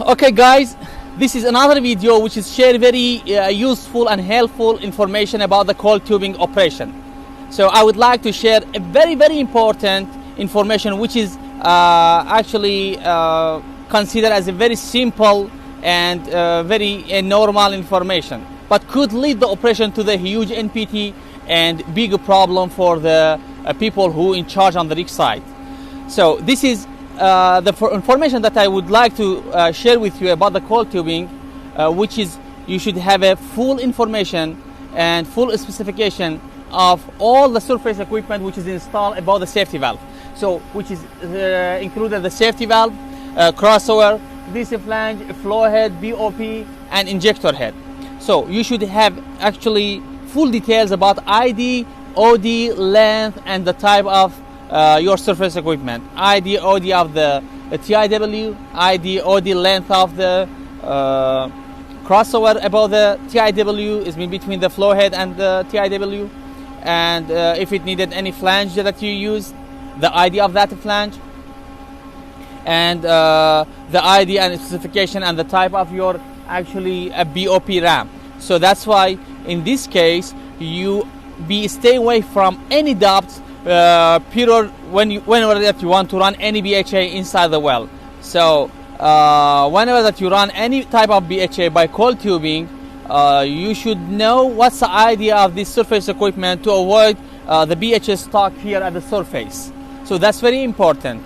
Okay guys, this is another video which is share very useful and helpful information about the coiled tubing operation. So I would like to share a very important information which is actually considered as a very simple and very normal information, but could lead the operation to the huge NPT and big problem for the people who in charge on the rig side. So this is the information that I would like to share with you about the coiled tubing, which is you should have a full information and full specification of all the surface equipment which is installed above the safety valve. So which is included the safety valve, crossover, DC flange, flow head, BOP and injector head. So you should have actually full details about ID, OD, length and the type of your surface equipment. ID, OD of the TIW, ID, OD length of the crossover above the TIW is in between the flow head and the TIW, and if it needed any flange that you use, the ID of that flange, and the ID and specification and the type of your actually a BOP ram. So that's why in this case you stay away from any ducts period whenever that you want to run any BHA inside the well. So whenever that you run any type of BHA by coiled tubing, you should know what's the idea of this surface equipment to avoid the BHA stock here at the surface. So that's very important.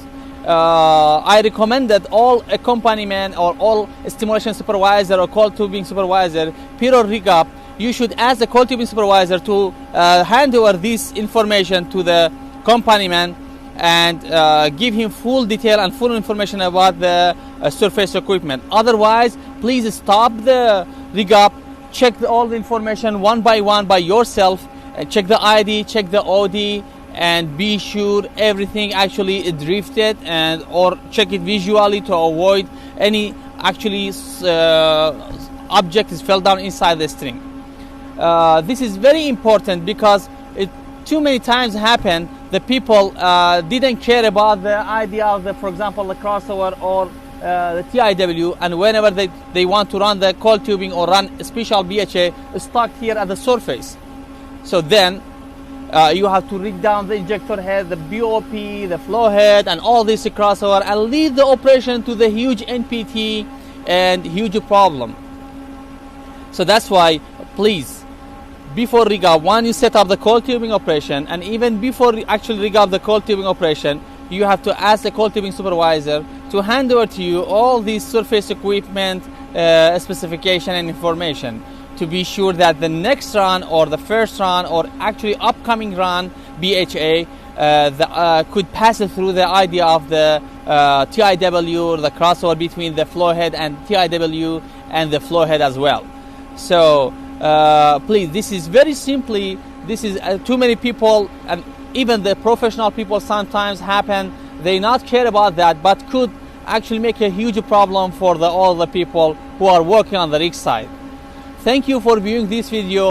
I recommend that all accompaniment or all stimulation supervisor or coiled tubing supervisor period rig up, you should ask the coiled tubing supervisor to hand over this information to the accompaniment and give him full detail and full information about the surface equipment. Otherwise, please stop the rig up, check all the information one by one by yourself, check the ID, check the OD, and be sure everything actually drifted, and or check it visually to avoid any actually object is fell down inside the string. This is very important because it too many times happen the people didn't care about the idea of the, for example, the crossover or the TIW, and whenever they want to run the coiled tubing or run a special BHA stuck here at the surface. So then you have to rig down the injector head, the BOP, the flow head and all this crossover, and lead the operation to the huge NPT and huge problem. So that's why please, before rig up, when you set up the coiled tubing operation, and even before actually rig up the coiled tubing operation, you have to ask the coiled tubing supervisor to hand over to you all these surface equipment specification and information, to be sure that the next run or the first run or actually upcoming run BHA could pass it through the idea of the TIW or the crossover between the flow head and TIW and the flow head as well. So please, this is very simply, this is too many people, and even the professional people sometimes happen, they not care about that, but could actually make a huge problem for all the people who are working on the rig side. Thank you for viewing this video.